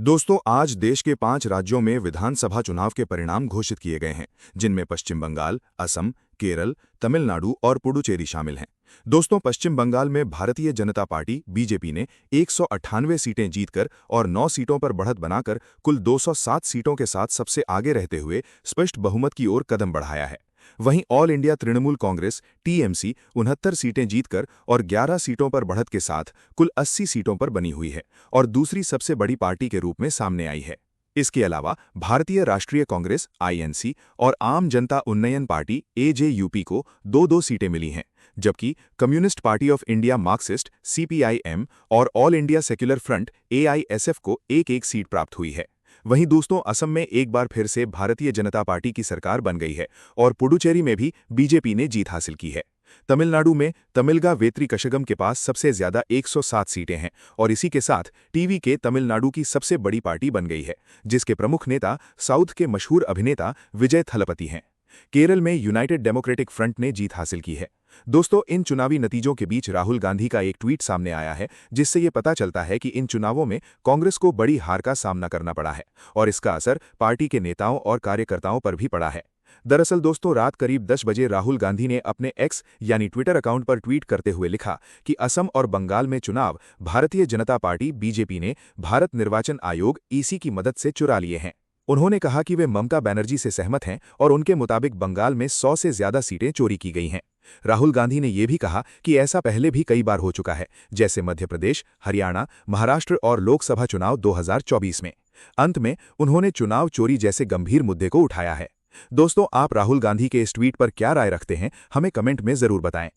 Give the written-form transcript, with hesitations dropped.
दोस्तों, आज देश के 5 राज्यों में विधानसभा चुनाव के परिणाम घोषित किए गए हैं, जिनमें पश्चिम बंगाल, असम, केरल, तमिलनाडु और पुडुचेरी शामिल हैं। दोस्तों, पश्चिम बंगाल में भारतीय जनता पार्टी बीजेपी ने 198 सीटें जीतकर और 9 सीटों पर बढ़त बनाकर कुल 207 सीटों के साथ सबसे आगे रहते हुए स्पष्ट बहुमत की ओर कदम बढ़ाया है। वहीं all India Trinamool Congress TMC 69 सीटें जीतकर और 11 सीटों पर बढ़त के साथ कुल 80 सीटों पर बनी हुई है और दूसरी सबसे बड़ी पार्टी के रूप में सामने आई है। इसके अलावा भारतीय राष्ट्रीय कांग्रेस आईएनसी और आम जनता उन्नयन पार्टी एजेयूपी को 2-2 सीटें मिली हैं, जबकि communist party of India Marxist CPIM और all India secular front AISF को 1-1 सीट प्राप्त हुई है। वहीं दोस्तों, असम में एक बार फिर से भारतीय जनता पार्टी की सरकार बन गई है और पुडुचेरी में भी बीजेपी ने जीत हासिल की है। तमिलनाडु में तमिलगा वेत्री कशगम के पास सबसे ज्यादा 107 सीटें हैं और इसी के साथ टीवी के तमिलनाडु की सबसे बड़ी पार्टी बन गई है, जिसके प्रमुख नेता साउथ के मशहूर अभिनेता विजय थलपति हैं। केरल में यूनाइटेड डेमोक्रेटिक फ्रंट ने जीत हासिल की है। दोस्तों, इन चुनावी नतीजों के बीच राहुल गांधी का एक ट्वीट सामने आया है, जिससे ये पता चलता है कि इन चुनावों में कांग्रेस को बड़ी हार का सामना करना पड़ा है और इसका असर पार्टी के नेताओं और कार्यकर्ताओं पर भी पड़ा है। दरअसल दोस्तों, रात करीब 10 बजे राहुल गांधी ने अपने एक्स यानी ट्विटर अकाउंट पर ट्वीट करते हुए लिखा कि असम और बंगाल में चुनाव भारतीय जनता पार्टी बीजेपी ने भारत निर्वाचन आयोग ईसी की मदद से चुरा लिए हैं। उन्होंने कहा कि वे ममता बनर्जी से सहमत हैं और उनके मुताबिक बंगाल में 100 से ज्यादा सीटें चोरी की गई हैं। राहुल गांधी ने यह भी कहा कि ऐसा पहले भी कई बार हो चुका है, जैसे मध्य प्रदेश, हरियाणा, महाराष्ट्र और लोकसभा चुनाव 2024 में। अंत में उन्होंने चुनाव चोरी जैसे गंभीर मुद्दे को उठाया है। दोस्तों, आप राहुल गांधी के इस ट्वीट पर क्या राय रखते हैं, हमें कमेंट में जरूर बताएं।